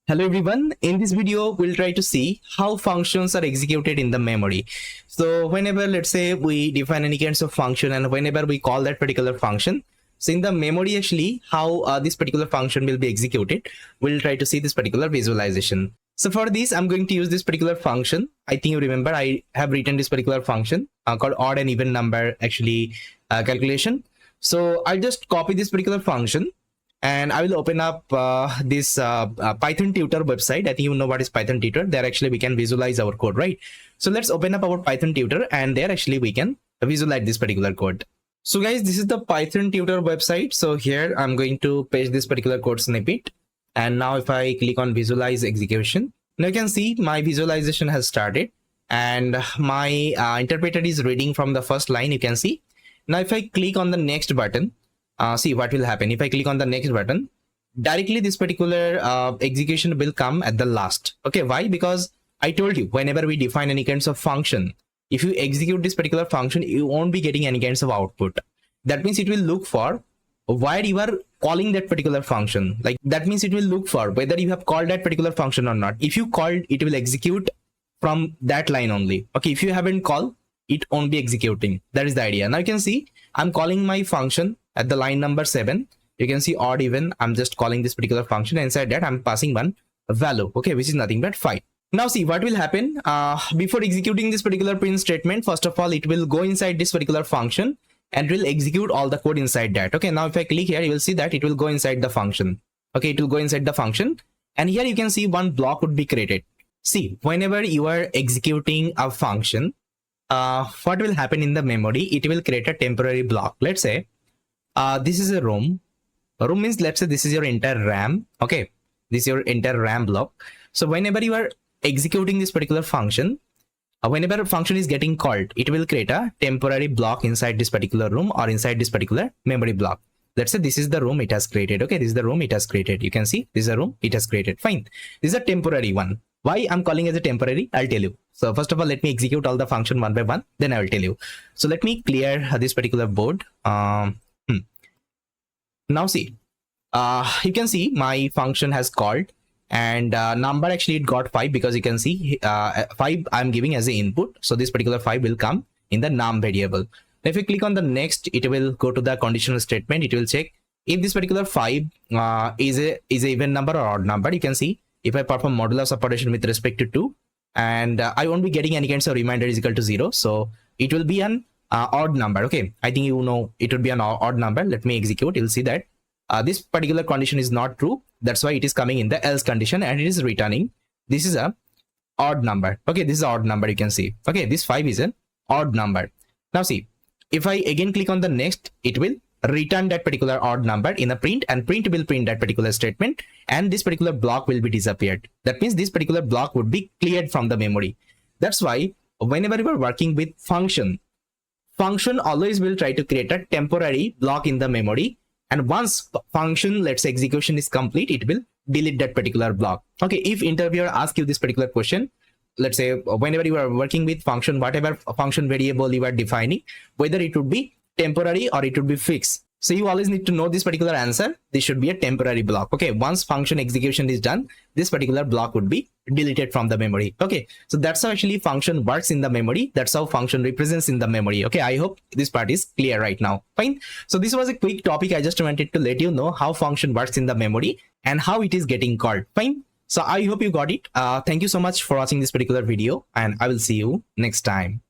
Hello everyone, in this video we'll try to see how functions are executed in the memory. So whenever, let's say, we define any kinds of function and whenever we call that particular function, so in the memory actually how this particular function will be executed, we'll try to see this particular visualization. So for this I'm going to use this particular function. I think you remember I have written this particular function called odd and even number actually calculation. So I'll just copy this particular function and I will open up this Python Tutor website. I think you know what is Python Tutor. There actually we can visualize our code, right? So let's open up our Python Tutor and there actually we can visualize this particular code. So guys, this is the Python Tutor website. So here I'm going to paste this particular code snippet. And now if I click on visualize execution, now you can see my visualization has started and my interpreter is reading from the first line. You can see. Now if I click on the next button, see what will happen. If I click on the next button, directly this particular execution will come at the last. Okay, why? Because I told you whenever we define any kinds of function, if you execute this particular function, you won't be getting any kinds of output. That means it will look for why you are calling that particular function. Like that means it will look for whether you have called that particular function or not. If you called, it will execute from that line only. Okay, if you haven't called, it won't be executing. That is the idea. Now you can see I'm calling my function at the line number 7. You can see odd even. I'm just calling this particular function. Inside that I'm passing one value, okay, which is nothing but 5. Now see what will happen before executing this particular print statement. First of all, it will go inside this particular function and will execute all the code inside that. Okay, now if I click here, you will see that it will go inside the function. Okay, it will go inside the function and here you can see one block would be created. See, whenever you are executing a function, what will happen in the memory? It will create a temporary block. Let's say this is a room. A room means, let's say this is your entire RAM. Okay, this is your entire RAM block. So whenever you are executing this particular function, whenever a function is getting called, it will create a temporary block inside this particular room or inside this particular memory block. Let's say this is the room it has created. Okay, this is the room it has created. You can see this is a room it has created. Fine. This is a temporary one. Why I'm calling as a temporary? I'll tell you. So first of all, let me execute all the function one by one. Then I will tell you. So let me clear this particular board. Now see, you can see my function has called and number actually it got 5 because you can see 5 I'm giving as the input. So this particular 5 will come in the num variable. If you click on the next, it will go to the conditional statement. It will check if this particular 5 is a even number or odd number. You can see if I perform modulus operation with respect to 2 and I won't be getting any kinds of reminder is equal to 0. So it will be an odd number. Okay, I think you know it would be an odd number. Let me execute. You'll see that this particular condition is not true. That's why it is coming in the else condition and it is returning this is a odd number. Okay, this is an odd number. You can see. Okay, this 5 is an odd number. Now see, if I again click on the next, it will return that particular odd number in a print and print will print that particular statement and this particular block will be disappeared. That means this particular block would be cleared from the memory. That's why whenever you are working with function always will try to create a temporary block in the memory, and once function, let's say, execution is complete, it will delete that particular block. Okay, if interviewer asks you this particular question, let's say whenever you are working with function, whatever function variable you are defining, whether it would be temporary or it would be fixed. So you always need to know this particular answer. This should be a temporary block. Okay, once function execution is done, this particular block would be deleted from the memory. Okay, so that's how actually function works in the memory. That's how function represents in the memory. Okay, I hope this part is clear right now. Fine. So this was a quick topic. I just wanted to let you know how function works in the memory and how it is getting called. Fine. So I hope you got it. Thank you so much for watching this particular video and I will see you next time.